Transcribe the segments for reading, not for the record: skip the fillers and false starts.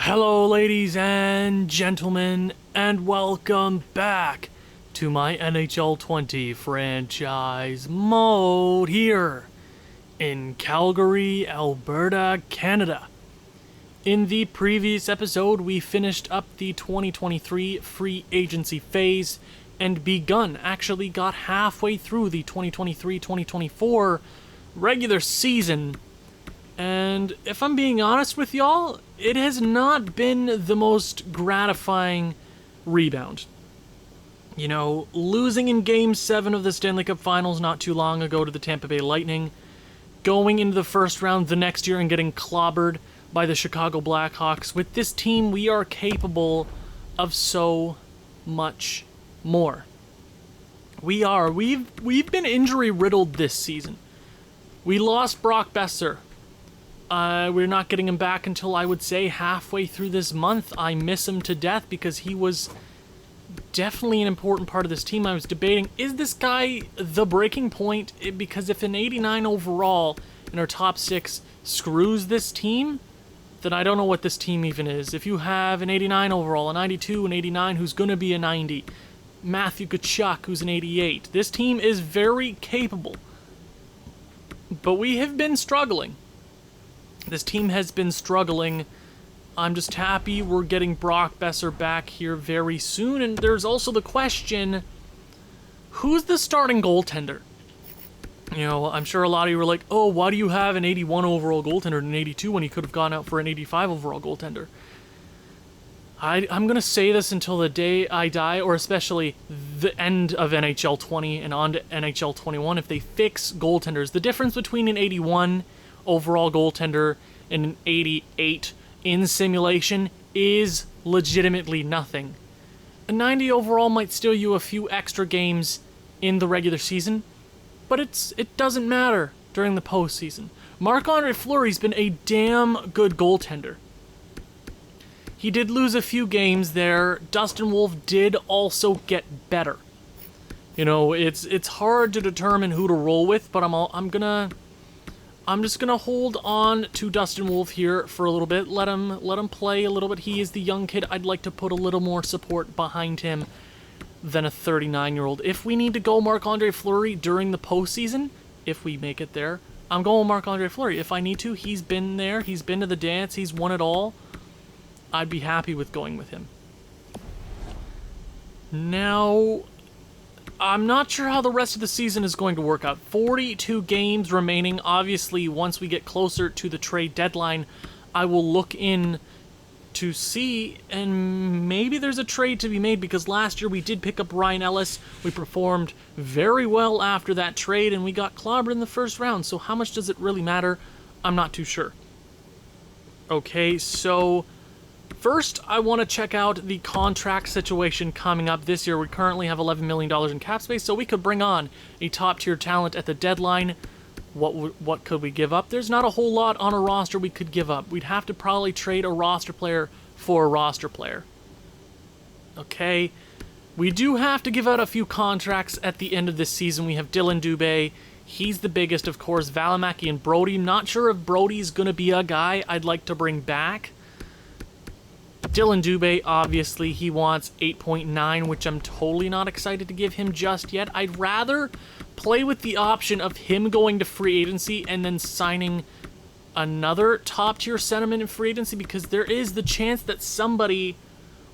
Hello, ladies and gentlemen, and welcome back to my NHL 20 franchise mode here in Calgary, Alberta, Canada. In the previous episode, we finished up the 2023 free agency phase and actually got halfway through the 2023-2024 regular season. And if I'm being honest with y'all, it has not been the most gratifying rebound. You know, losing in Game 7 of the Stanley Cup Finals not too long ago to the Tampa Bay Lightning, going into the first round the next year and getting clobbered by the Chicago Blackhawks. With this team, we are capable of so much more. We've been injury-riddled this season. We lost Brock Besser. We're not getting him back until, I would say, halfway through this month. I miss him to death because he was definitely an important part of this team. I was debating, is this guy the breaking point? Because if an 89 overall in our top 6 screws this team, then I don't know what this team even is. If you have an 89 overall, a 92, an 89 who's going to be a 90, Matthew Tkachuk who's an 88, this team is very capable. But we have been struggling. This team has been struggling. I'm just happy we're getting Brock Besser back here very soon. And there's also the question, who's the starting goaltender? You know, I'm sure a lot of you were like, oh, why do you have an 81 overall goaltender and an 82 when he could have gone out for an 85 overall goaltender? I'm going to say this until the day I die, or especially the end of NHL 20 and on to NHL 21, if they fix goaltenders. The difference between an 81 overall goaltender and an 88 in simulation is legitimately nothing. A 90 overall might steal you a few extra games in the regular season, but it doesn't matter during the postseason. Marc-Andre Fleury's been a damn good goaltender. He did lose a few games there. Dustin Wolf did also get better. You know, it's hard to determine who to roll with, but I'm just gonna hold on to Dustin Wolf here for a little bit. Let him play a little bit. He is the young kid. I'd like to put a little more support behind him than a 39-year-old. If we need to go Marc-Andre Fleury during the postseason, if we make it there, I'm going Marc-Andre Fleury. If I need to, he's been there. He's been to the dance. He's won it all. I'd be happy with going with him. Now, I'm not sure how the rest of the season is going to work out. 42 games remaining. Obviously, once we get closer to the trade deadline, I will look in to see, and maybe there's a trade to be made, because last year we did pick up Ryan Ellis. We performed very well after that trade, and we got clobbered in the first round. So how much does it really matter? I'm not too sure. Okay, so first, I want to check out the contract situation coming up this year. We currently have $11 million in cap space, so we could bring on a top-tier talent at the deadline. What could we give up? There's not a whole lot on a roster we could give up. We'd have to probably trade a roster player for a roster player. Okay, we do have to give out a few contracts at the end of this season. We have Dylan Dubé. He's the biggest, of course. Valimaki and Brody. Not sure if Brody's going to be a guy I'd like to bring back. Dylan Dubé, obviously, he wants 8.9, which I'm totally not excited to give him just yet. I'd rather play with the option of him going to free agency and then signing another top-tier centerman in free agency, because there is the chance that somebody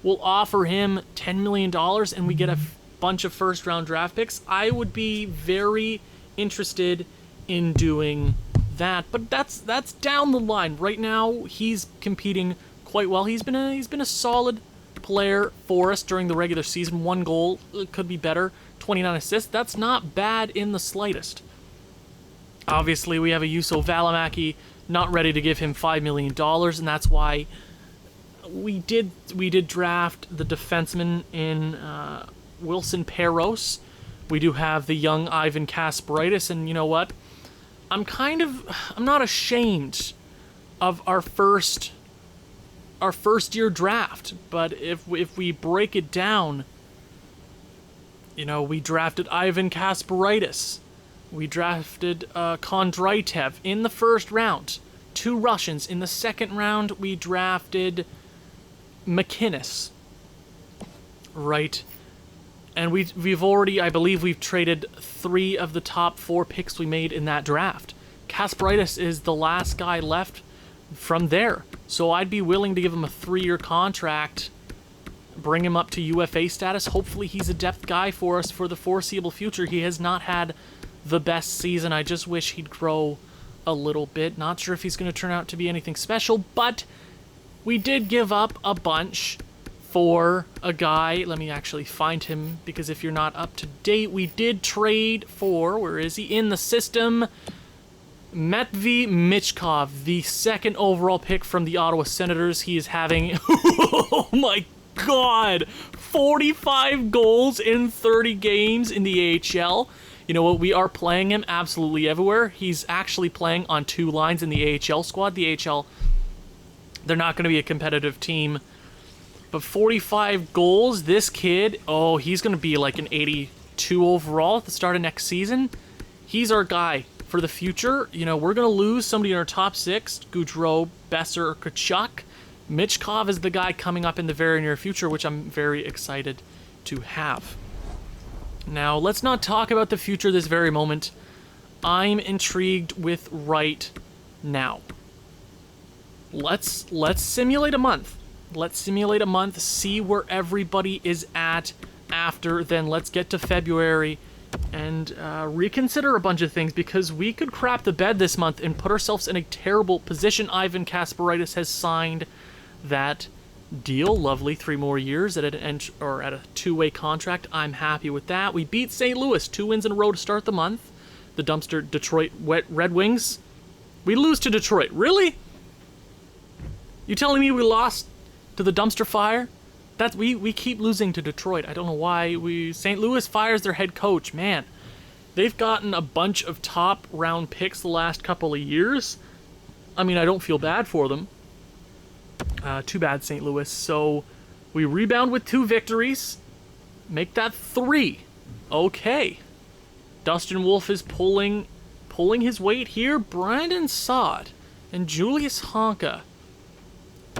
will offer him $10 million and we get a bunch of first-round draft picks. I would be very interested in doing that, but that's down the line. Right now, he's competing quite well. He's been a solid player for us during the regular season. 1 goal, it could be better. 29 assists. That's not bad in the slightest. Obviously, we have a Juuso Valimaki, not ready to give him $5 million, and that's why we did draft the defenseman in Wilson Peros. We do have the young Ivan Kasparaitis, and you know what? I'm not ashamed of our first year draft, but if we break it down, you know, we drafted Ivan Kasparaitis, we drafted Kondratev in the first round, 2 Russians. In the second round, we drafted McInnes. Right. And we've already, I believe we've traded 3 of the top 4 picks we made in that draft. Kasparaitis is the last guy left from there. So I'd be willing to give him a 3-year contract, bring him up to UFA status. Hopefully he's a depth guy for us for the foreseeable future. He has not had the best season. I just wish he'd grow a little bit. Not sure if he's going to turn out to be anything special, but we did give up a bunch for a guy. Let me actually find him, because if you're not up to date, we did trade for, where is he in the system, Matvei Michkov, the 2nd overall pick from the Ottawa Senators. He is having, oh my god, 45 goals in 30 games in the AHL. You know what, we are playing him absolutely everywhere. He's actually playing on 2 lines in the AHL squad. The AHL, they're not going to be a competitive team. But 45 goals, this kid, oh, he's going to be like an 82 overall at the start of next season. He's our guy for the future. You know, we're going to lose somebody in our top 6, Gaudreau, Besser, or Tkachuk. Michkov is the guy coming up in the very near future, which I'm very excited to have. Now, let's not talk about the future this very moment. I'm intrigued with right now. Let's simulate a month. Let's simulate a month, see where everybody is at after, then let's get to February and reconsider a bunch of things, because we could crap the bed this month and put ourselves in a terrible position. Ivan Kasparaitis has signed that deal. Lovely, 3 more years at a 2-way contract. I'm happy with that. We beat St. Louis, 2 wins in a row to start the month. The dumpster Detroit Red Wings. We lose to Detroit. Really? You telling me we lost to the dumpster fire? That's we keep losing to Detroit. I don't know why. St. Louis fires their head coach. Man, they've gotten a bunch of top round picks the last couple of years. I mean, I don't feel bad for them. Too bad, St. Louis. So we rebound with 2 victories. Make that 3. Okay. Dustin Wolf is pulling his weight here. Brandon Saad and Julius Honka.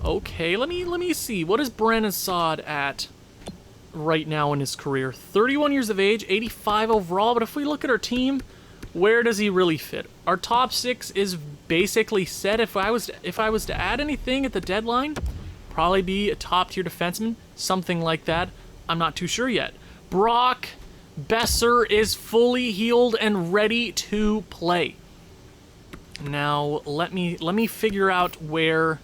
Okay, let me see. What is Brandon Saad at right now in his career? 31 years of age, 85 overall, but if we look at our team, where does he really fit? Our top 6 is basically set. If I was to add anything at the deadline, probably be a top-tier defenseman, something like that. I'm not too sure yet. Brock Besser is fully healed and ready to play. Now, let me figure out where.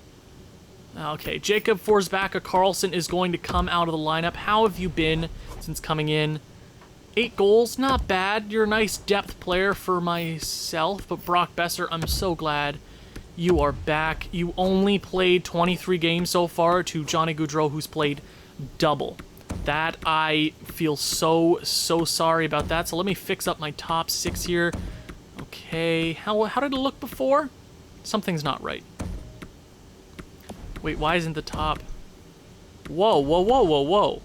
Okay, Jacob Forsbacka Karlsson is going to come out of the lineup. How have you been since coming in? 8 goals, not bad. You're a nice depth player for myself, but Brock Besser, I'm so glad you are back. You only played 23 games so far to Johnny Gaudreau, who's played double. That, I feel so sorry about that. So let me fix up my top 6 here. Okay, how did it look before? Something's not right. Wait, why isn't the top? Whoa.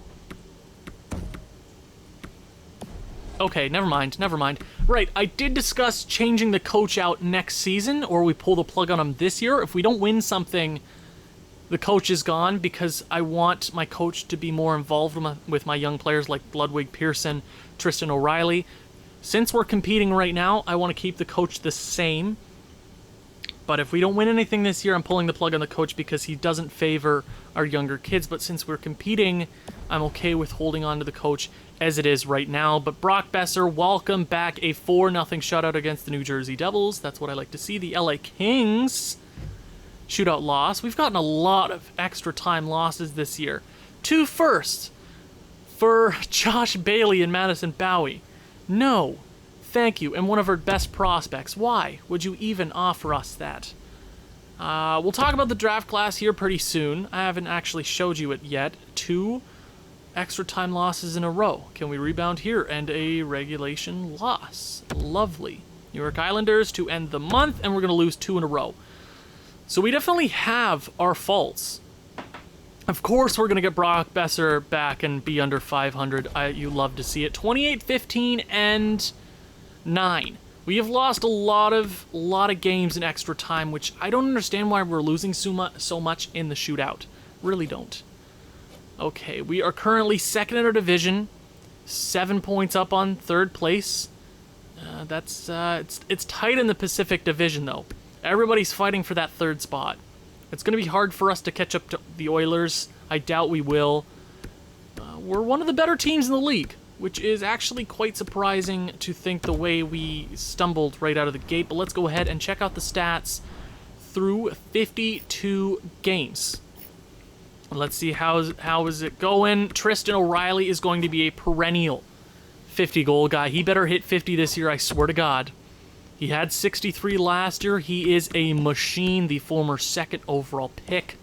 Okay, never mind. Right, I did discuss changing the coach out next season, or we pull the plug on him this year. If we don't win something, the coach is gone, because I want my coach to be more involved with my young players like Ludwig Pearson, Tristan O'Reilly. Since we're competing right now, I want to keep the coach the same. But if we don't win anything this year, I'm pulling the plug on the coach because he doesn't favor our younger kids. But since we're competing, I'm okay with holding on to the coach as it is right now. But Brock Besser, welcome back. A 4-0 shutout against the New Jersey Devils. That's what I like to see. The LA Kings shootout loss. We've gotten a lot of extra time losses this year. 2 firsts for Josh Bailey and Madison Bowie. No. Thank you, and one of our best prospects. Why would you even offer us that? We'll talk about the draft class here pretty soon. I haven't actually showed you it yet. 2 extra time losses in a row. Can we rebound here? And a regulation loss. Lovely. New York Islanders to end the month, and we're going to lose 2 in a row. So we definitely have our faults. Of course, we're going to get Brock Besser back and be under 500. You love to see it. 28, 15, and 9. We have lost a lot of games in extra time, which I don't understand why we're losing so much in the shootout. Really don't. Okay, we are currently second in our division, 7 points up on third place. It's tight in the Pacific Division, though. Everybody's fighting for that third spot. It's going to be hard for us to catch up to the Oilers. I doubt we will. We're one of the better teams in the league, which is actually quite surprising to think the way we stumbled right out of the gate. But let's go ahead and check out the stats through 52 games. Let's see how is it going. Tristan O'Reilly is going to be a perennial 50-goal guy. He better hit 50 this year, I swear to God. He had 63 last year. He is a machine, the former second overall pick.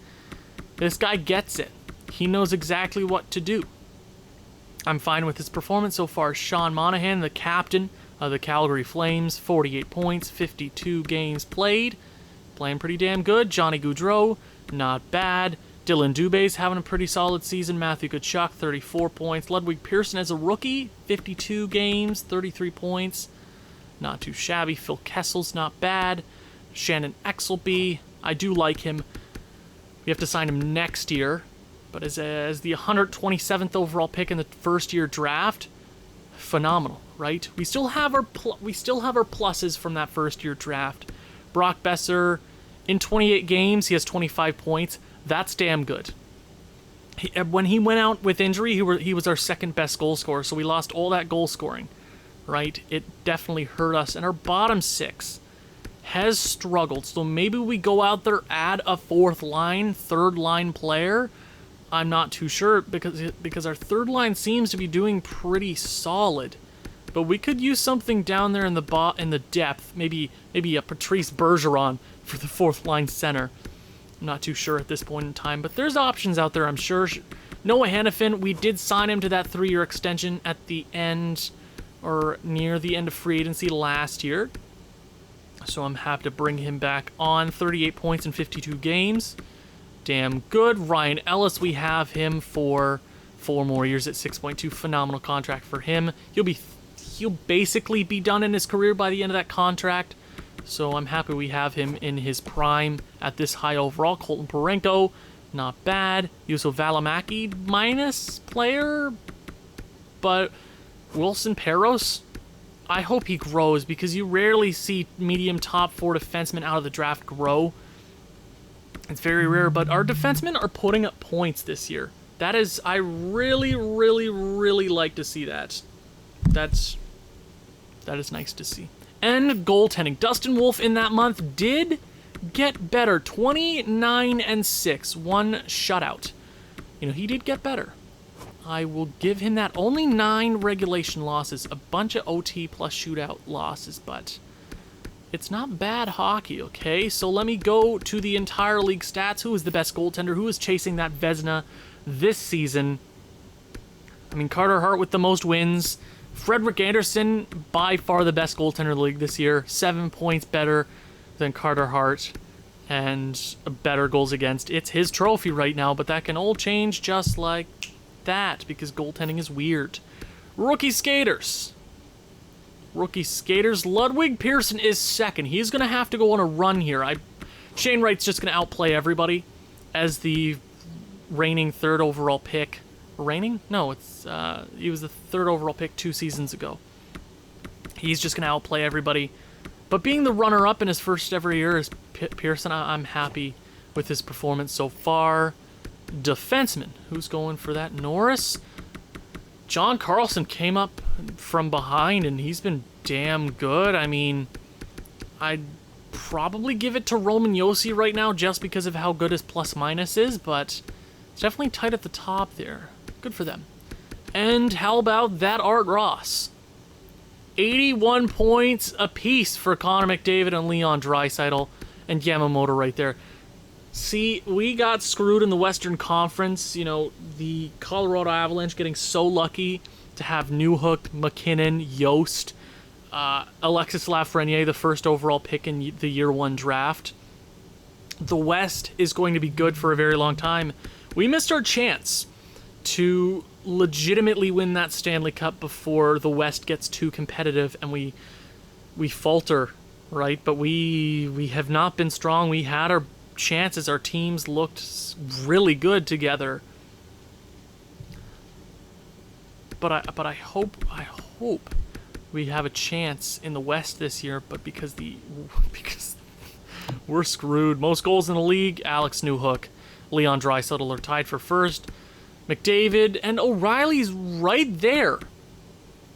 This guy gets it. He knows exactly what to do. I'm fine with his performance so far. Sean Monahan, the captain of the Calgary Flames, 48 points, 52 games played. Playing pretty damn good. Johnny Gaudreau, not bad. Dylan Dubé's having a pretty solid season. Matthew Tkachuk, 34 points. Ludwig Pearson as a rookie, 52 games, 33 points. Not too shabby. Phil Kessel's not bad. Shannon Exelby, I do like him. We have to sign him next year. But as the 127th overall pick in the first-year draft, phenomenal, right? We still have our pluses from that first-year draft. Brock Besser, in 28 games, he has 25 points. That's damn good. When he went out with injury, he was our second best goal scorer, so we lost all that goal scoring, right? It definitely hurt us. And our bottom six has struggled, so maybe we go out there, add a fourth line, third line player. I'm not too sure because our third line seems to be doing pretty solid. But we could use something down there in the depth, maybe a Patrice Bergeron for the fourth line center. I'm not too sure at this point in time, but there's options out there, I'm sure. Noah Hannafin, we did sign him to that 3-year extension at the end, or near the end of free agency last year. So I'm happy to bring him back on. 38 points in 52 games. Damn good. Ryan Ellis, we have him for 4 more years at 6.2. Phenomenal contract for him. He'll basically be done in his career by the end of that contract. So I'm happy we have him in his prime at this high overall. Colton Parenko, not bad. Juuso Valimaki, minus player. But Wilson Peros, I hope he grows because you rarely see medium top 4 defensemen out of the draft grow. It's very rare, but our defensemen are putting up points this year. That is, I really, really, really like to see that. That is nice to see. And goaltending. Dustin Wolf in that month did get better. 29-6. 1 shutout. He did get better. I will give him that. Only 9 regulation losses. A bunch of OT plus shootout losses, but it's not bad hockey, okay? So let me go to the entire league stats. Who is the best goaltender? Who is chasing that Vezina this season? I mean, Carter Hart with the most wins. Frederik Anderson, by far the best goaltender in the league this year. 7 points better than Carter Hart and better goals against. It's his trophy right now, but that can all change just like that because goaltending is weird. Rookie skaters. Ludwig Pearson is second. He's going to have to go on a run here. Shane Wright's just going to outplay everybody as the reigning 3rd overall pick. Reigning? No, he was the 3rd overall pick 2 seasons ago. He's just going to outplay everybody. But being the runner-up in his first ever year as Pearson, I'm happy with his performance so far. Defenseman, who's going for that? Norris? John Carlson came up from behind, and he's been damn good. I mean, I'd probably give it to Roman Josi right now just because of how good his plus-minus is, but it's definitely tight at the top there. Good for them. And how about that Art Ross? 81 points apiece for Connor McDavid and Leon Draisaitl and Yamamoto right there. See, we got screwed in the Western Conference. The Colorado Avalanche getting so lucky to have Newhook, McKinnon, Yost, Alexis Lafreniere, the 1st overall pick in the year 1 draft. The West is going to be good for a very long time. We missed our chance to legitimately win that Stanley Cup before the West gets too competitive and we falter, right? But we have not been strong. We had our chances. Our teams looked really good together. but I hope we have a chance in the West this year. But because we're screwed. Most goals in the league, Alex Newhook, Leon Draisaitl are tied for first. McDavid and O'Reilly's right there.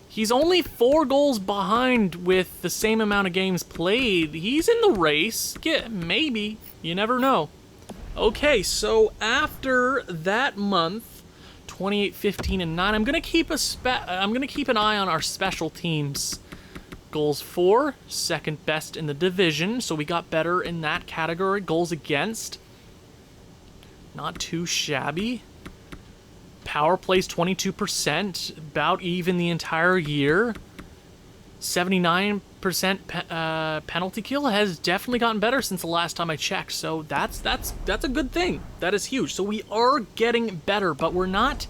He's only 4 goals behind with the same amount of games played. He's in the race. Yeah, maybe. You never know. Okay, so after that month, 28, 15, and 9, I'm gonna keep an eye on our special teams. Goals for, second best in the division, so we got better in that category. Goals against, not too shabby. Power plays 22%, about even the entire year. 79% penalty kill has definitely gotten better since the last time I checked, so that's a good thing. That is huge. So we are getting better, but we're not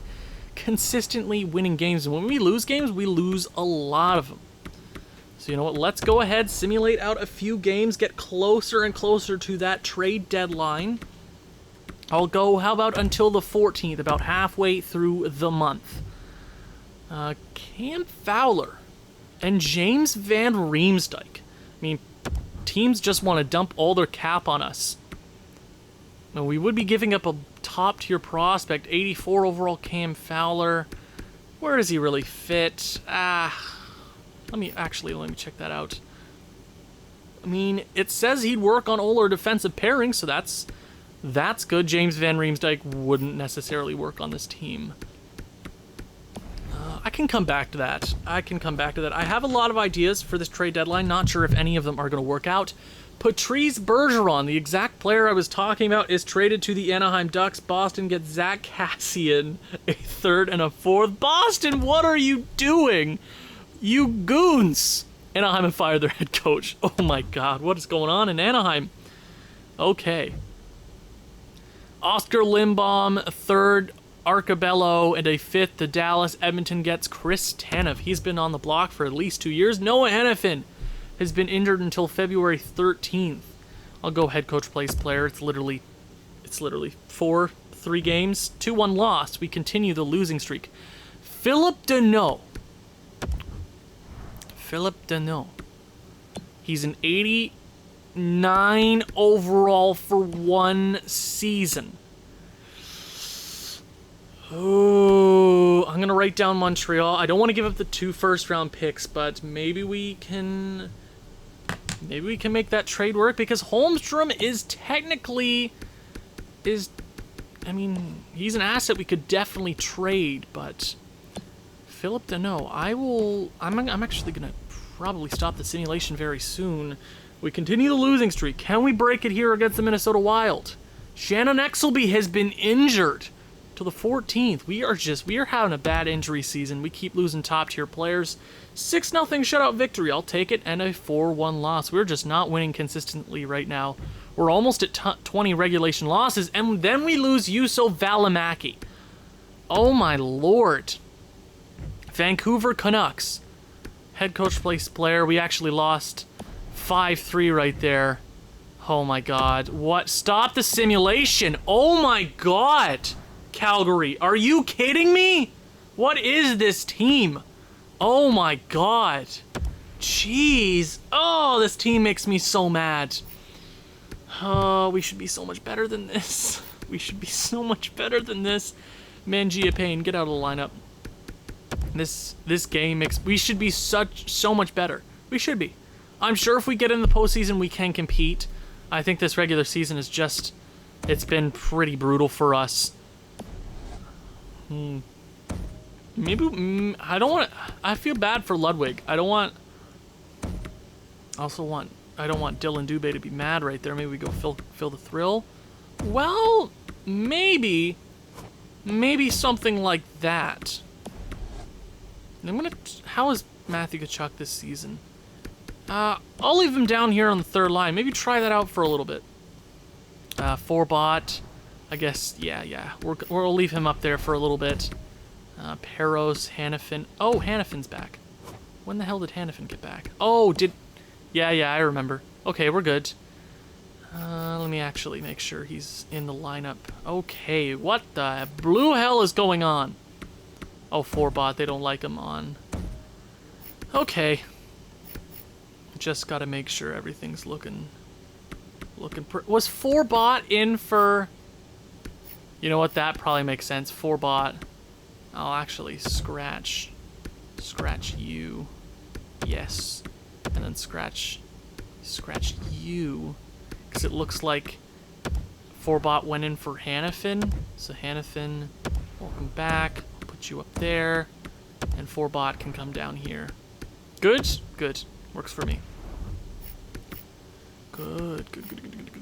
consistently winning games. And when we lose games, we lose a lot of them. So you know what, let's go ahead, simulate out a few games, get closer and closer to that trade deadline. I'll go, how about until the 14th, about halfway through the month. Cam Fowler and James Van Riemsdyk. I mean, teams just want to dump all their cap on us. Now, we would be giving up a top-tier prospect, 84 overall Cam Fowler. Where does he really fit? Let me check that out. I mean, it says he'd work on all our defensive pairings, so that's good. James Van Riemsdyk wouldn't necessarily work on this team. I can come back to that. I have a lot of ideas for this trade deadline. Not sure if any of them are going to work out. Patrice Bergeron, the exact player I was talking about, is traded to the Anaheim Ducks. Boston gets Zach Kassian, a 3rd and a 4th. Boston, what are you doing? You goons! Anaheim have fired their head coach. Oh my god, what is going on in Anaheim? Okay. Oscar Lindbaum, 3rd, Arcabello, and a 5th to Dallas. Edmonton gets Chris Tanev. He's been on the block for at least 2 years. Noah Hannafin has been injured until February 13th. I'll go head coach plays player. It's literally 3 games, 2-1 loss. We continue the losing streak. Philip Deneau. He's an 89 overall for 1 season. Oh, I'm going to write down Montreal. I don't want to give up the 2 first-round picks, but maybe we can make that trade work, because Holmstrom is technically he's an asset we could definitely trade, but Philip Deneau, I'm actually going to probably stop the simulation very soon. We continue the losing streak. Can we break it here against the Minnesota Wild? Shannon Exelby has been injured till the 14th. We are having a bad injury season. We keep losing top-tier players. 6-0 shutout victory. I'll take it. And a 4-1 loss. We're just not winning consistently right now. We're almost at 20 regulation losses, and then we lose Juuso Valimaki. Oh my lord. Vancouver Canucks. Head coach plays player. We actually lost 5-3 right there. Oh my god. What? Stop the simulation. Oh my god. Calgary. Are you kidding me? What is this team? Oh my god. Jeez. Oh, this team makes me so mad. Oh, we should be so much better than this. Mangiapane, get out of the lineup. This game we should be so much better. We should be. I'm sure if we get in the postseason, we can compete. I think this regular season is it's been pretty brutal for us. Maybe, I feel bad for Ludwig. I don't want Dylan Dubé to be mad right there. Maybe we go fill the thrill. Well, maybe something like that. How is Matthew Tkachuk this season? I'll leave him down here on the 3rd line. Maybe try that out for a little bit. Forbot, I guess, yeah. We'll leave him up there for a little bit. Peros, Hannafin. Oh, Hannafin's back. When the hell did Hannafin get back? Oh, yeah, I remember. Okay, we're good. Let me actually make sure he's in the lineup. Okay, what the blue hell is going on? Oh, 4-bot, they don't like him on. Okay. Just gotta make sure everything's looking was 4-bot in for... You know what, that probably makes sense. 4-bot. I'll actually scratch you. Yes. And then scratch you. Because it looks like 4-bot went in for Hannafin. So Hannafin, welcome back. I'll put you up there. And 4-bot can come down here. Good? Good. Works for me.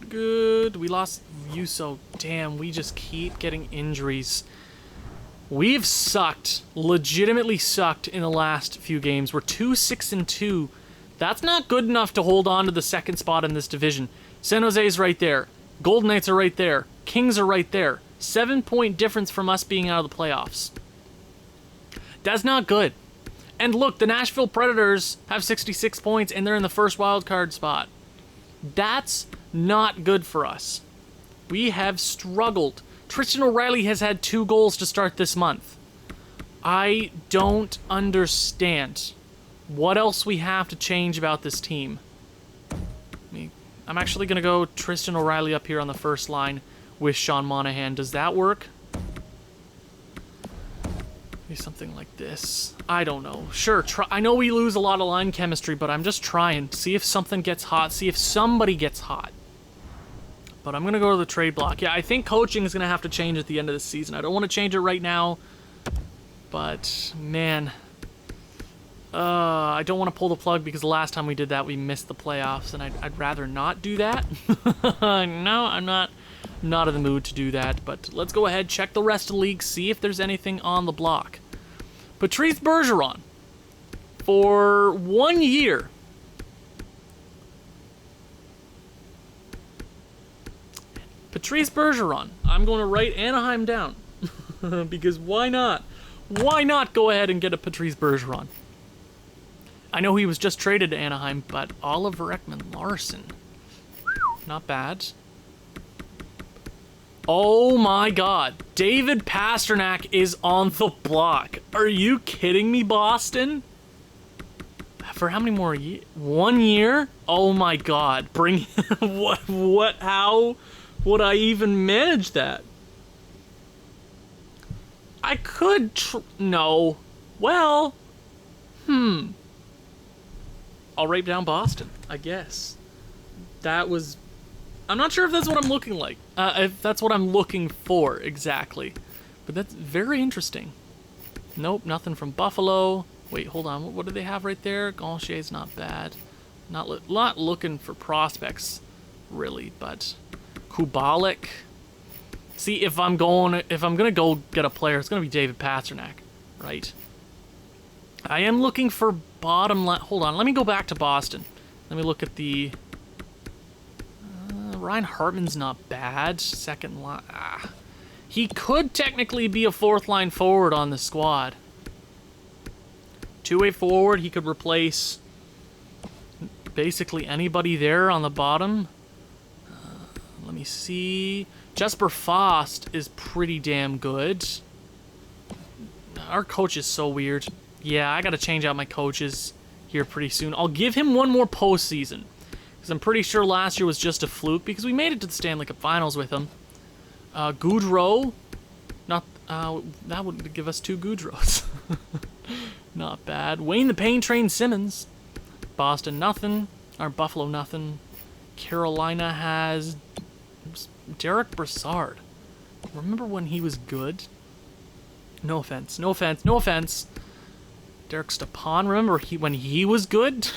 Good. We lost Yuso. Damn, we just keep getting injuries. We've sucked. Legitimately sucked in the last few games. We're 2-6-2. That's not good enough to hold on to the second spot in this division. San Jose's right there. Golden Knights are right there. Kings are right there. 7-point difference from us being out of the playoffs. That's not good. And look, the Nashville Predators have 66 points and they're in the first wildcard spot. That's not good for us. We have struggled. Tristan O'Reilly has had 2 goals to start this month. I don't understand what else we have to change about this team. I'm actually going to go Tristan O'Reilly up here on the first line with Sean Monahan. Does that work? Maybe something like this. I don't know. Sure, I know we lose a lot of line chemistry, but I'm just trying. See if something gets hot. See if somebody gets hot. But I'm going to go to the trade block. Yeah, I think coaching is going to have to change at the end of the season. I don't want to change it right now. But, man. I don't want to pull the plug because the last time we did that, we missed the playoffs. And I'd rather not do that. No, I'm not in the mood to do that. But let's go ahead, check the rest of the league, see if there's anything on the block. Patrice Bergeron. For 1 year. Patrice Bergeron. I'm going to write Anaheim down. Because why not? Why not go ahead and get a Patrice Bergeron? I know he was just traded to Anaheim, but Oliver Ekman-Larsson. Not bad. Oh my god. David Pastrnak is on the block. Are you kidding me, Boston? For how many more years? 1 year? Oh my god. Bring... What? How would I even manage that? I could no. Well. I'll write down Boston, I guess. That was... I'm not sure if that's what I'm looking like. If that's what I'm looking for, exactly. But that's very interesting. Nope, nothing from Buffalo. Wait, hold on. What do they have right there? Gautier's not bad. Not looking for prospects, really, but... Kubalik. See, if I'm gonna go get a player, it's gonna be David Pastrnak, right? I am looking for bottom line. Hold on, let me go back to Boston. Let me look at the... Ryan Hartman's not bad. Second line. He could technically be a fourth line forward on the squad. Two-way forward, he could replace basically anybody there on the bottom. Let me see. Jesper Fost is pretty damn good. Our coach is so weird. Yeah, I gotta change out my coaches here pretty soon. I'll give him one more postseason. Because I'm pretty sure last year was just a fluke, because we made it to the Stanley Cup Finals with him. Goudreau. Not, that would give us 2 Goudreaus. Not bad. Wayne the Pain Train Simmons. Boston, nothing. Or Buffalo, nothing. Carolina has Derek Brassard. Remember when he was good? No offense. No offense. No offense. Derek Stepan. Remember when he was good?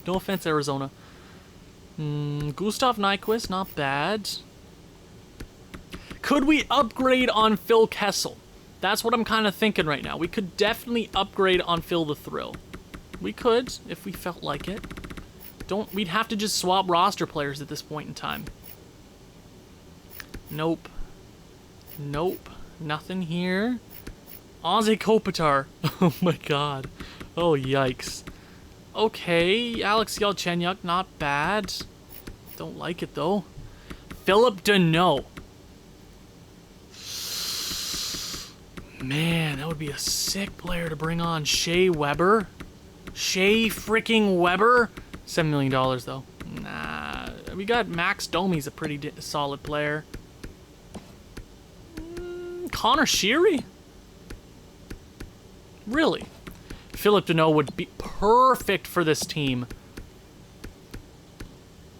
No offense, Arizona. Gustav Nyquist, not bad. Could we upgrade on Phil Kessel? That's what I'm kind of thinking right now. We could definitely upgrade on Phil the Thrill. We could, if we felt like it. We'd have to just swap roster players at this point in time. Nope. Nope. Nothing here. Ozzy Kopitar. Oh my god. Oh, yikes. Okay, Alex Galchenyuk, not bad. Don't like it, though. Philip Deneau. Man, that would be a sick player to bring on. Shea Weber? Shea freaking Weber? $7 million, though. Nah. We got Max Domi's a pretty solid player. Connor Sheary? Really? Philip Deneau would be perfect for this team.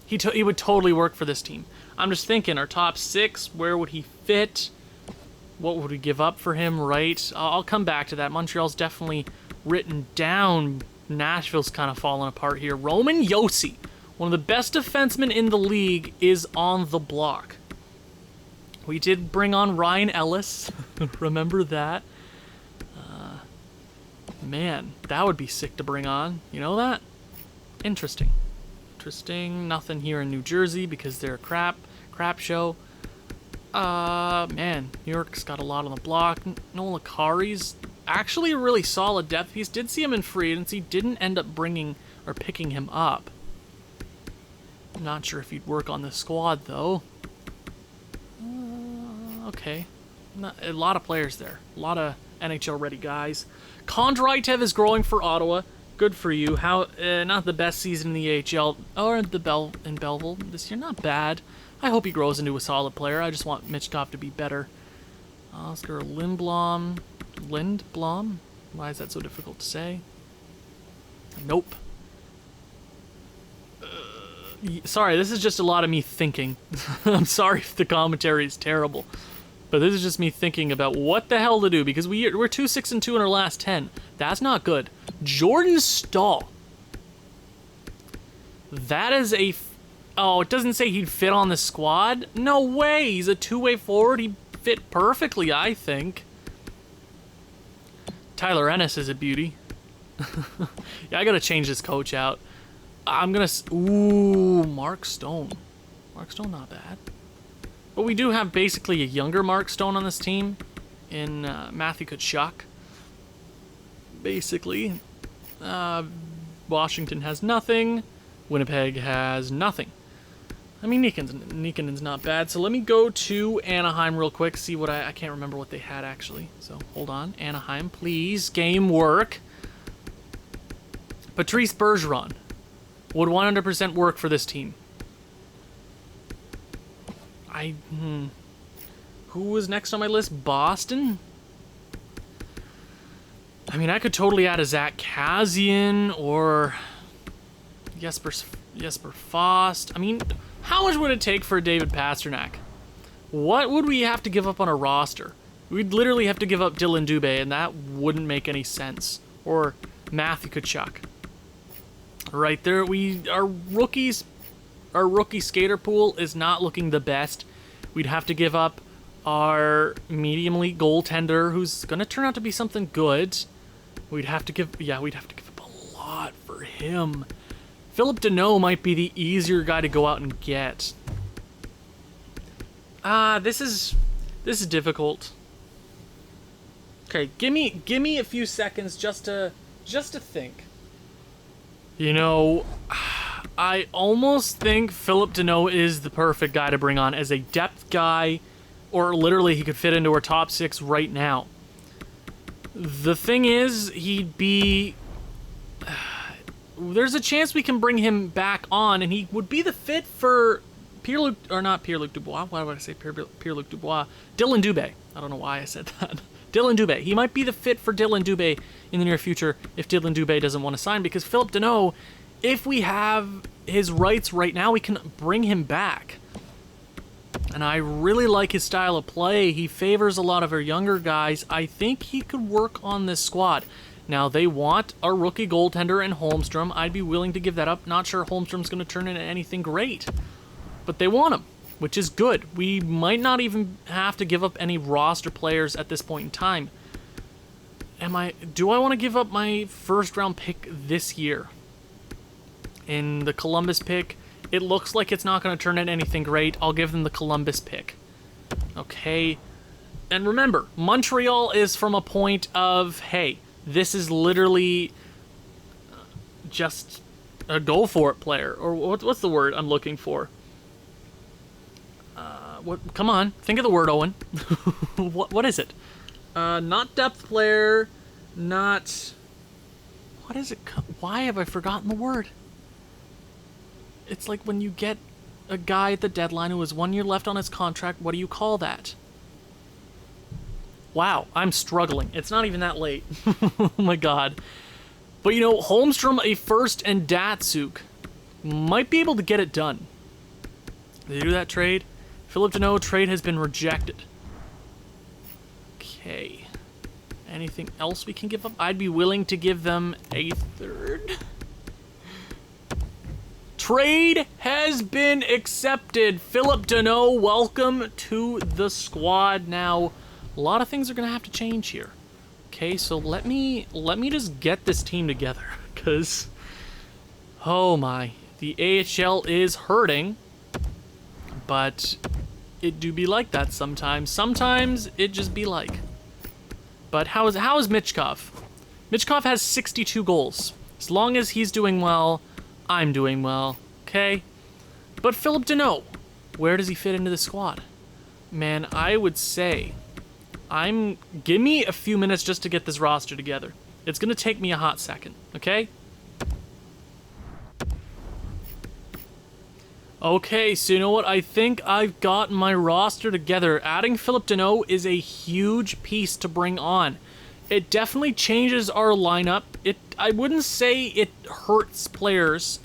He would totally work for this team. I'm just thinking, our top 6, where would he fit? What would we give up for him, right? I'll come back to that. Montreal's definitely written down. Nashville's kind of falling apart here. Roman Josi, one of the best defensemen in the league, is on the block. We did bring on Ryan Ellis. Remember that? Man, that would be sick to bring on. You know that? Interesting. Interesting. Nothing here in New Jersey because they're a crap show. Man, New York's got a lot on the block. Noel Acari's actually a really solid depth piece. Did see him in free agency. Didn't end up bringing or picking him up. Not sure if he'd work on the squad, though. Okay. A lot of players there. A lot of NHL-ready guys. Kondratev is growing for Ottawa. Good for you. How? Not the best season in the AHL or in Belleville this year. Not bad. I hope he grows into a solid player. I just want Michkov to be better. Oscar Lindblom. Why is that so difficult to say? Nope. Sorry, this is just a lot of me thinking. I'm sorry if the commentary is terrible. But this is just me thinking about what the hell to do, because we're 2-6-2 in our last 10. That's not good. Jordan Stahl. That is a... Oh, it doesn't say he'd fit on the squad? No way! He's a two-way forward. He'd fit perfectly, I think. Tyler Ennis is a beauty. Yeah, I gotta change this coach out. I'm gonna... Ooh, Mark Stone. Mark Stone, not bad. But we do have basically a younger Mark Stone on this team in Matthew Tkachuk. Basically. Washington has nothing. Winnipeg has nothing. I mean, Nikanen's not bad. So let me go to Anaheim real quick, see what I can't remember what they had, actually. So hold on. Anaheim, please. Game work. Patrice Bergeron would 100% work for this team. Who was next on my list? Boston? I mean, I could totally add a Zach Kassian or Jesper Fost. I mean, how much would it take for David Pastrnak? What would we have to give up on a roster? We'd literally have to give up Dylan Dubé, and that wouldn't make any sense. Or Matthew Tkachuk. Right there, our rookie skater pool is not looking the best. We'd have to give up our medium elite goaltender, who's gonna turn out to be something good. We'd have to give up a lot for him. Philip Deneau might be the easier guy to go out and get. This is difficult. Okay, give me a few seconds just to think. You know, I almost think Philip Deneau is the perfect guy to bring on as a depth guy, or literally he could fit into our top 6 right now. The thing is, he'd be... there's a chance we can bring him back on, and he would be the fit for Pierre-Luc... Or not Pierre-Luc Dubois. Why would I say Pierre-Luc Dubois? Dylan Dubé. I don't know why I said that. Dylan Dubé. He might be the fit for Dylan Dubé in the near future if Dylan Dubé doesn't want to sign, because Philip Deneau, if we have his rights right now, we can bring him back. And I really like his style of play. He favors a lot of our younger guys. I think he could work on this squad. Now, they want a rookie goaltender in Holmstrom. I'd be willing to give that up. Not sure Holmstrom's going to turn into anything great. But they want him, which is good. We might not even have to give up any roster players at this point in time. Do I want to give up my first-round pick this year? In the Columbus pick, it looks like it's not going to turn into anything great. I'll give them the Columbus pick. Okay. And remember, Montreal is from a point of, hey, this is literally just a go-for-it player. Or what's the word I'm looking for? Come on, think of the word, Owen. What is it? Not depth player, not... What is it? Why have I forgotten the word? It's like when you get a guy at the deadline who has 1 year left on his contract, what do you call that? Wow, I'm struggling. It's not even that late. Oh my god. But you know, Holmstrom, a first, and Datsuk might be able to get it done. Did they do that trade? Philip Deneau trade has been rejected. Okay. Anything else we can give up? I'd be willing to give them a third. Trade has been accepted. Philip Deneau, welcome to the squad. Now, a lot of things are gonna have to change here. Okay, so let me just get this team together, because oh my, the AHL is hurting, but it do be like that sometimes. Sometimes it just be like. But how is Michkov? Michkov has 62 goals. As long as he's doing well, I'm doing well, okay? But Philip Deneau, where does he fit into the squad? Man, I would say, give me a few minutes just to get this roster together. It's gonna take me a hot second, okay? Okay, so you know what? I think I've got my roster together. Adding Philip Deneau is a huge piece to bring on. It definitely changes our lineup. I wouldn't say it hurts players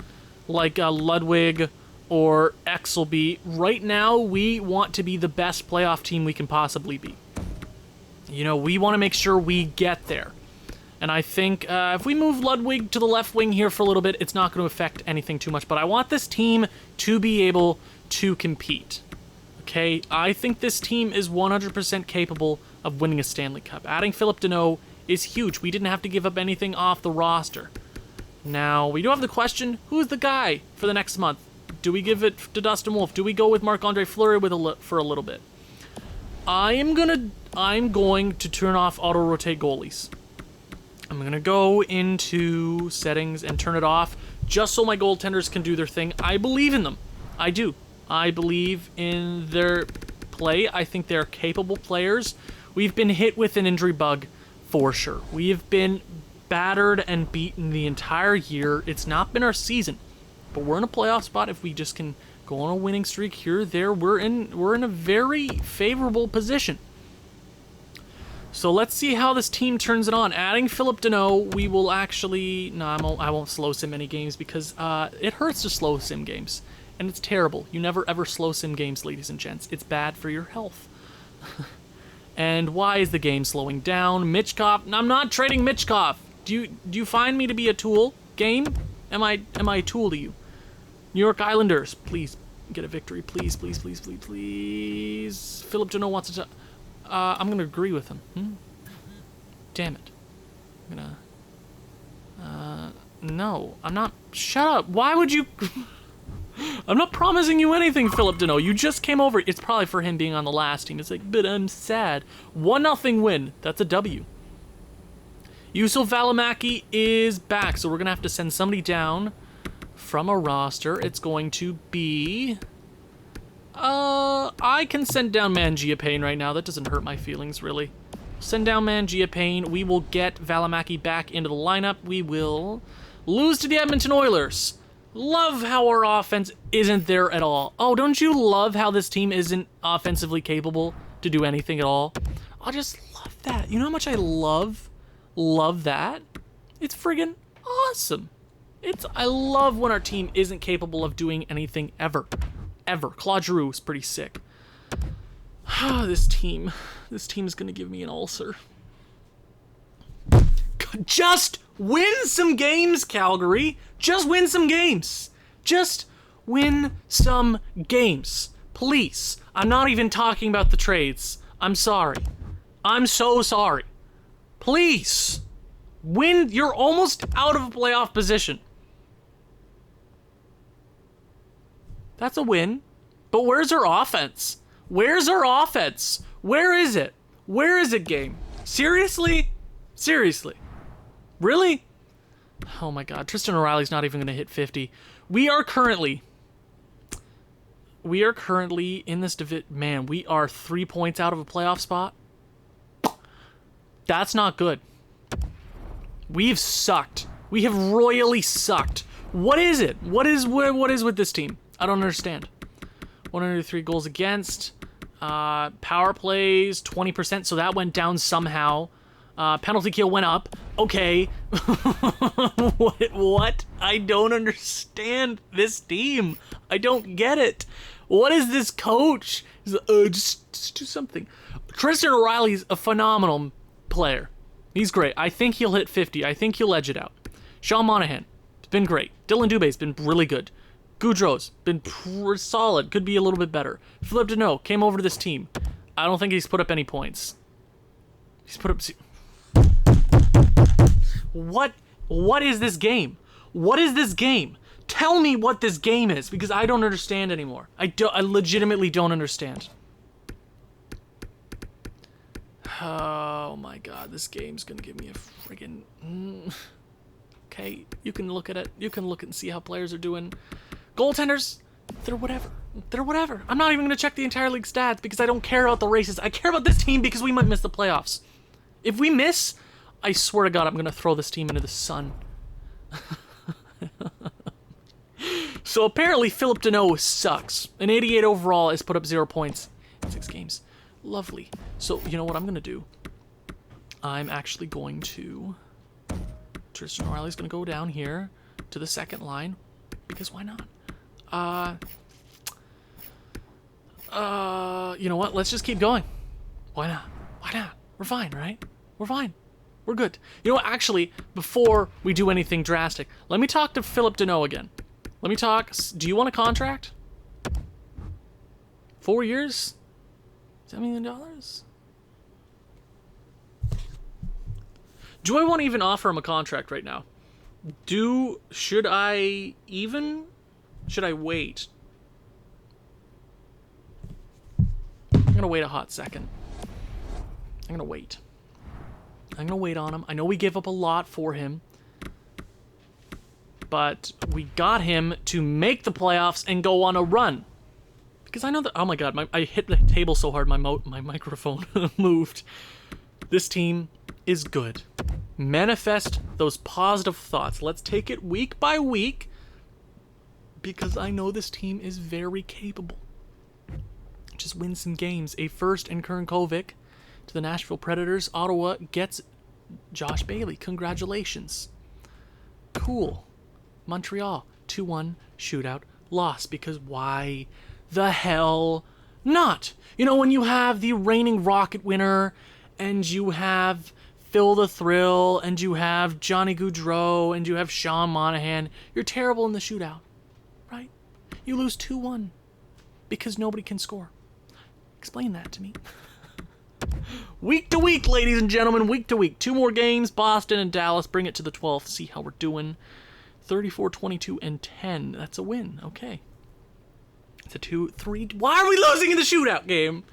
like Ludwig or Exelby. Right now, we want to be the best playoff team we can possibly be. You know, we want to make sure we get there. And I think if we move Ludwig to the left wing here for a little bit, it's not going to affect anything too much. But I want this team to be able to compete. Okay? I think this team is 100% capable of winning a Stanley Cup. Adding Philip Deneau is huge. We didn't have to give up anything off the roster. Now, we do have the question, who's the guy for the next month? Do we give it to Dustin Wolf? Do we go with Marc-Andre Fleury for a little bit? I'm going to turn off auto-rotate goalies. I'm going to go into settings and turn it off just so my goaltenders can do their thing. I believe in them. I do. I believe in their play. I think they're capable players. We've been hit with an injury bug for sure. We have been battered and beaten the entire year. It's not been our season, but we're in a playoff spot. If we just can go on a winning streak here or there, we're in a very favorable position. So let's see how this team turns it on. Adding Philip Deneau, we will actually... No, I won't slow sim any games because it hurts to slow sim games. And it's terrible. You never ever slow sim games, ladies and gents. It's bad for your health. And why is the game slowing down? Michkov... I'm not trading Michkov. Do you find me to be a tool? Game? Am I a tool to you? New York Islanders, please get a victory. Please, please, please, please, please. Philip Deneau wants to... I'm gonna agree with him. Damn it. I'm gonna... no. I'm not... Shut up. Why would you... I'm not promising you anything, Philip Deneau. You just came over. It's probably for him being on the last team. It's like, but I'm sad. 1-0 win. That's a W. Juuso Valimaki is back, so we're gonna have to send somebody down from a roster. It's going to be... I can send down Mangiapane right now. That doesn't hurt my feelings, really. Send down Mangiapane. We will get Valimaki back into the lineup. We will lose to the Edmonton Oilers. Love how our offense isn't there at all. Oh, don't you love how this team isn't offensively capable to do anything at all? I just love that. You know how much I love that? It's friggin' awesome. I love when our team isn't capable of doing anything ever. Claude Giroux is pretty sick. This team is gonna give me an ulcer. Just win some games, Calgary. Just win some games. Just win some games. Please. I'm not even talking about the trades. I'm sorry. I'm so sorry. Please. Win. You're almost out of a playoff position. That's a win. But where's our offense? Where's our offense? Where is it? Where is it, game? Seriously? Seriously? Really? Oh my god, Tristan O'Reilly's not even going to hit 50. We are currently in this man, we are 3 points out of a playoff spot. That's not good. We've sucked. We have royally sucked. What is it? What is with this team? I don't understand. 103 goals against. Power plays, 20%, so that went down somehow. Penalty kill went up. Okay. What? I don't understand this team. I don't get it. What is this coach? He's like, just do something. Tristan O'Reilly's a phenomenal player. He's great. I think he'll hit 50. I think he'll edge it out. Sean Monahan, it's been great. Dylan Dubé's been really good. Goudreau's been solid. Could be a little bit better. Philippe Deneau came over to this team. I don't think he's put up any points. He's put up... What is this game? What is this game? Tell me what this game is, because I don't understand anymore. I legitimately don't understand. Oh my god, this game's gonna give me a friggin... Okay, you can look at it. You can look and see how players are doing. Goaltenders, they're whatever. They're whatever. I'm not even gonna check the entire league stats because I don't care about the races. I care about this team because we might miss the playoffs. If we miss, I swear to God, I'm gonna throw this team into the sun. So apparently Philippe Deneau sucks. An 88 overall has put up 0 points in 6 games. Lovely. So you know what I'm going to do? I'm actually going to... Tristan O'Reilly's going to go down here to the second line. Because why not? You know what? Let's just keep going. Why not? Why not? We're fine, right? We're fine. We're good. You know what? Actually, before we do anything drastic, let me talk to Philippe Deneau again. Let me talk. Do you want a contract? 4 years? $7 million? Do I want to even offer him a contract right now? Should I wait? I'm gonna wait a hot second. I'm gonna wait. I'm gonna wait on him. I know we gave up a lot for him, but we got him to make the playoffs and go on a run. Because I know that... Oh my god, I hit the table so hard my microphone moved. This team is good. Manifest those positive thoughts. Let's take it week by week, because I know this team is very capable. Just win some games. A first in Kurnkovic to the Nashville Predators. Ottawa gets Josh Bailey. Congratulations. Cool. Montreal, 2-1 shootout loss, because why the hell not? You know, when you have the reigning Rocket winner, and you have Phil the Thrill, and you have Johnny Gaudreau, and you have Sean Monahan, you're terrible in the shootout, right? You lose 2-1 because nobody can score. Explain that to me. Week to week, ladies and gentlemen, week to week. 2 more games, Boston and Dallas. Bring it to the 12th, see how we're doing. 34, 22, and 10. That's a win. Okay. It's a 2-3. Why are we losing in the shootout game?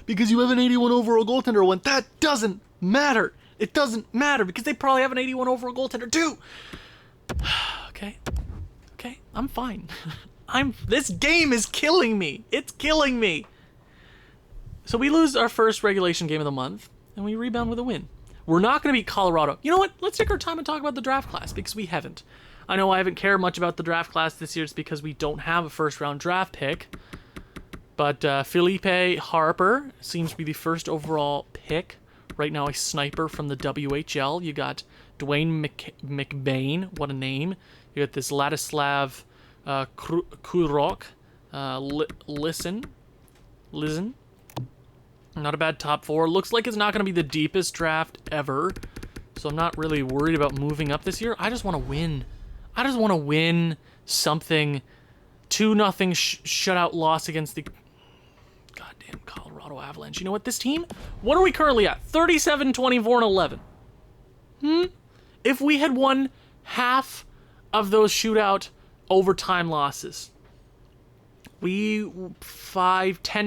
Because you have an 81 overall goaltender one. That doesn't matter. It doesn't matter because they probably have an 81 overall goaltender too. Okay. Okay. I'm fine. This game is killing me. It's killing me. So we lose our first regulation game of the month and we rebound with a win. We're not going to beat Colorado. You know what? Let's take our time and talk about the draft class because we haven't. I know I haven't cared much about the draft class this year. It's because we don't have a first-round draft pick. But Felipe Harper seems to be the first overall pick. Right now, a sniper from the WHL. You got Dwayne McBain. What a name. You got this Ladislav Kurok. Listen. Not a bad top 4. Looks like it's not going to be the deepest draft ever. So I'm not really worried about moving up this year. I just want to win. I just want to win something. 2-0 shutout loss against the goddamn Colorado Avalanche. You know what? This team, what are we currently at? 37, 24, and 11. If we had won half of those shootout overtime losses, 10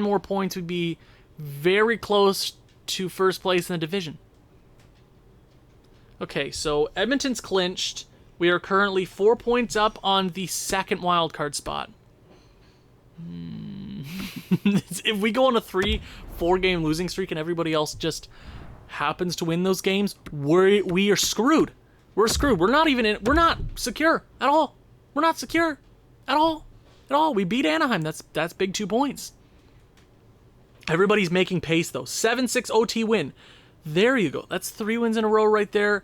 more points would be very close to first place in the division. Okay, so Edmonton's clinched. We are currently 4 points up on the second wildcard spot. If we go on a 3-4 game losing streak and everybody else just happens to win those games, we are screwed. We're screwed. We're not secure at all. We're not secure at all. At all. We beat Anaheim. That's big 2 points. Everybody's making pace though. 7-6 OT win. There you go. That's 3 wins in a row right there.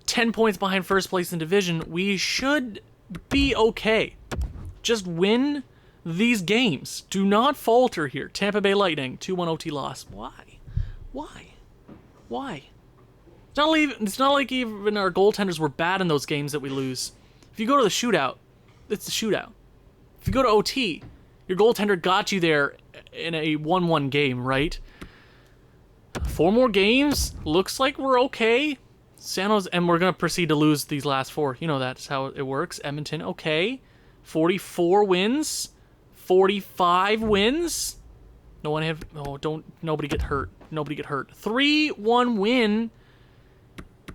10 points behind first place in division. We should be okay. Just win these games. Do not falter here. Tampa Bay Lightning, 2-1 OT loss. Why? It's not like even our goaltenders were bad in those games that we lose. If you go to the shootout, it's the shootout. If you go to OT, your goaltender got you there in a 1-1 game, right? 4 more games. Looks like we're okay. San Jose, and we're going to proceed to lose these last 4. You know that's how it works. Edmonton, okay. 44 wins. 45 wins. Nobody get hurt. Nobody get hurt. 3-1 win.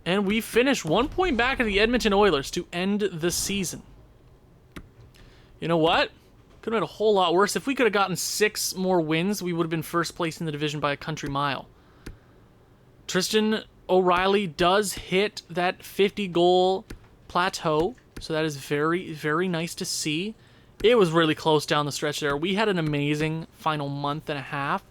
And we finished 1 point back of the Edmonton Oilers to end the season. You know what? Could have been a whole lot worse. If we could have gotten 6 more wins, we would have been first place in the division by a country mile. Tristan O'Reilly does hit that 50-goal plateau, so that is very, very nice to see. It was really close down the stretch there. We had an amazing final month and a half,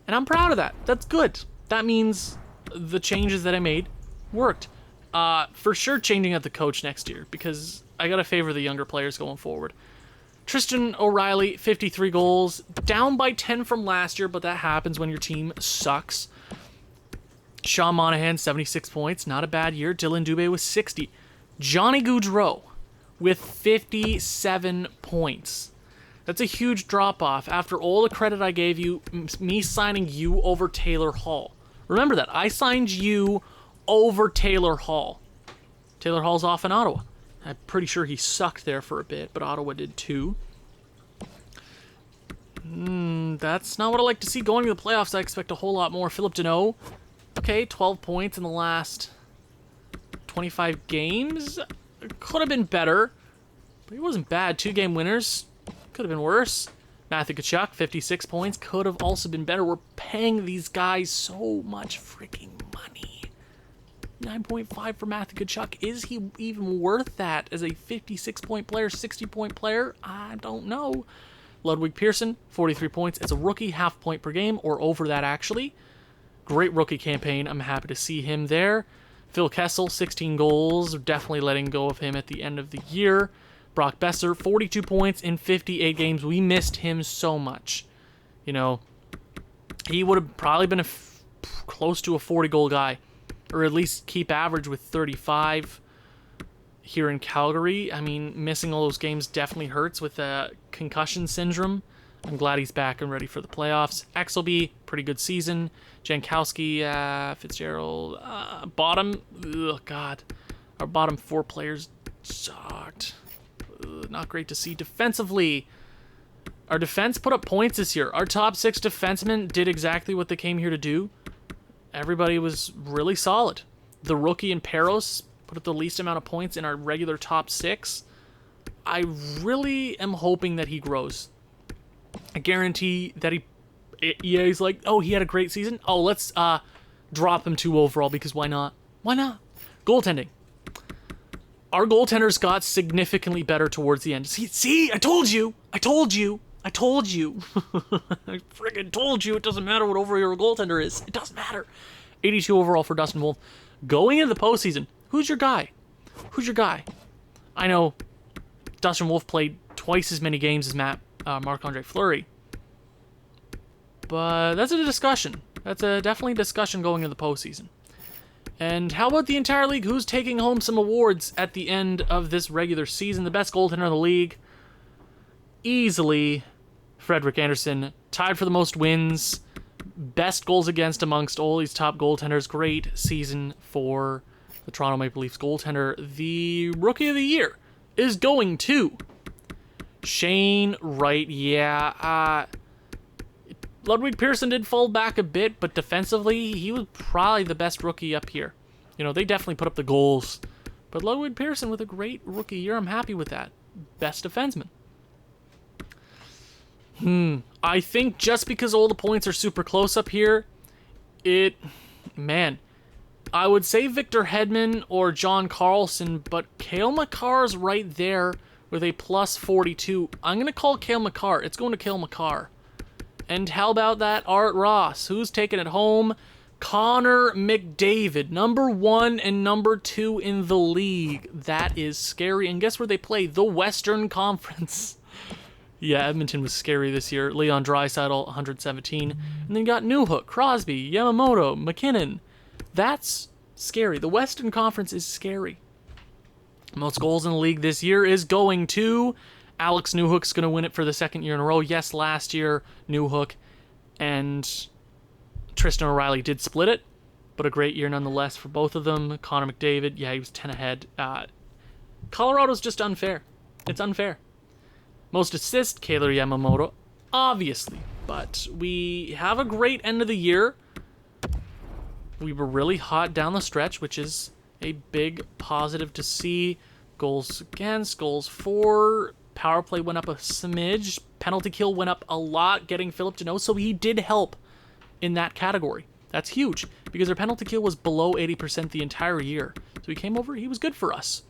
and I'm proud of that. That's good. That means the changes that I made worked. For sure changing out the coach next year, because I got to favor the younger players going forward. Tristan O'Reilly, 53 goals, down by 10 from last year, but that happens when your team sucks. Sean Monahan, 76 points, not a bad year. Dylan Dubé with 60. Johnny Gaudreau with 57 points. That's a huge drop-off after all the credit I gave you, me signing you over Taylor Hall. Remember that. I signed you over Taylor Hall. Taylor Hall's off in Ottawa. I'm pretty sure he sucked there for a bit, but Ottawa did too. That's not what I like to see. Going to the playoffs, I expect a whole lot more. Philip Deneau, okay, 12 points in the last 25 games. Could have been better, but he wasn't bad. 2-game winners. Could have been worse. Matthew Tkachuk, 56 points. Could have also been better. We're paying these guys so much freaking money. 9.5 for Matthew Tkachuk. Is he even worth that as a 56-point player, 60-point player? I don't know. Ludwig Pearson, 43 points. It's a rookie, half point per game, or over that actually. Great rookie campaign. I'm happy to see him there. Phil Kessel, 16 goals. Definitely letting go of him at the end of the year. Brock Besser, 42 points in 58 games. We missed him so much. You know, he would have probably been close to a 40-goal guy, or at least keep average with 35 here in Calgary. I mean, missing all those games definitely hurts with concussion syndrome. I'm glad he's back and ready for the playoffs. Exelby, pretty good season. Jankowski, Fitzgerald, bottom. Ugh, God. Our bottom 4 players sucked. Not great to see. Defensively, our defense put up points this year. Our top 6 defensemen did exactly what they came here to do. Everybody was really solid. The rookie in Peros put up the least amount of points in our regular top 6. I really am hoping that he grows. I guarantee that EA's like, oh, he had a great season. Oh, let's drop him 2 overall because why not? Why not? Goaltending. Our goaltenders got significantly better towards the end. See, I told you. I friggin' told you. It doesn't matter what overall your goaltender is. It doesn't matter. 82 overall for Dustin Wolf. Going into the postseason, who's your guy? I know Dustin Wolf played twice as many games as Marc-Andre Fleury. But that's a discussion. That's definitely a discussion going into the postseason. And how about the entire league? Who's taking home some awards at the end of this regular season? The best goaltender in the league, easily Frederik Andersen. Tied for the most wins. Best goals against amongst all these top goaltenders. Great season for the Toronto Maple Leafs goaltender. The Rookie of the Year is going to Shane Wright. Yeah, Ludwig Pearson did fall back a bit, but defensively, he was probably the best rookie up here. You know, they definitely put up the goals. But Ludwig Pearson with a great rookie year, I'm happy with that. Best defenseman. I think just because all the points are super close up here, it man, I would say Victor Hedman or John Carlson, but Cale Makar's right there with a plus 42. I'm going to call Cale Makar. It's going to Cale Makar. And how about that Art Ross? Who's taking it home? Connor McDavid, number 1 and number 2 in the league. That is scary. And guess where they play? The Western Conference. Yeah, Edmonton was scary this year. Leon Draisaitl, 117. And then you got Newhook, Crosby, Yamamoto, McKinnon. That's scary. The Western Conference is scary. Most goals in the league this year is going to Alex Newhook's going to win it for the second year in a row. Yes, last year, Newhook and Tristan O'Reilly did split it, but a great year nonetheless for both of them. Connor McDavid, yeah, he was 10 ahead. Colorado's just unfair. It's unfair. Most assists, Kailer Yamamoto, obviously. But we have a great end of the year. We were really hot down the stretch, which is a big positive to see. Goals against, goals for, power play went up a smidge, penalty kill went up a lot, getting Philip Deneau, so he did help in that category. That's huge, because our penalty kill was below 80% the entire year. So he came over, he was good for us.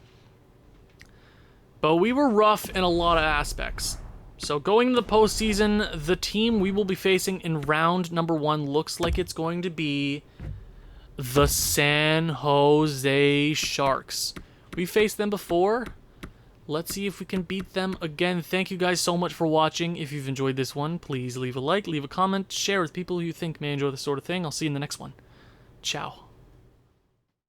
But we were rough in a lot of aspects. So going into the postseason, the team we will be facing in round number 1 looks like it's going to be the San Jose Sharks. We faced them before. Let's see if we can beat them again. Thank you guys so much for watching. If you've enjoyed this one, please leave a like, leave a comment, share with people you think may enjoy this sort of thing. I'll see you in the next one. Ciao.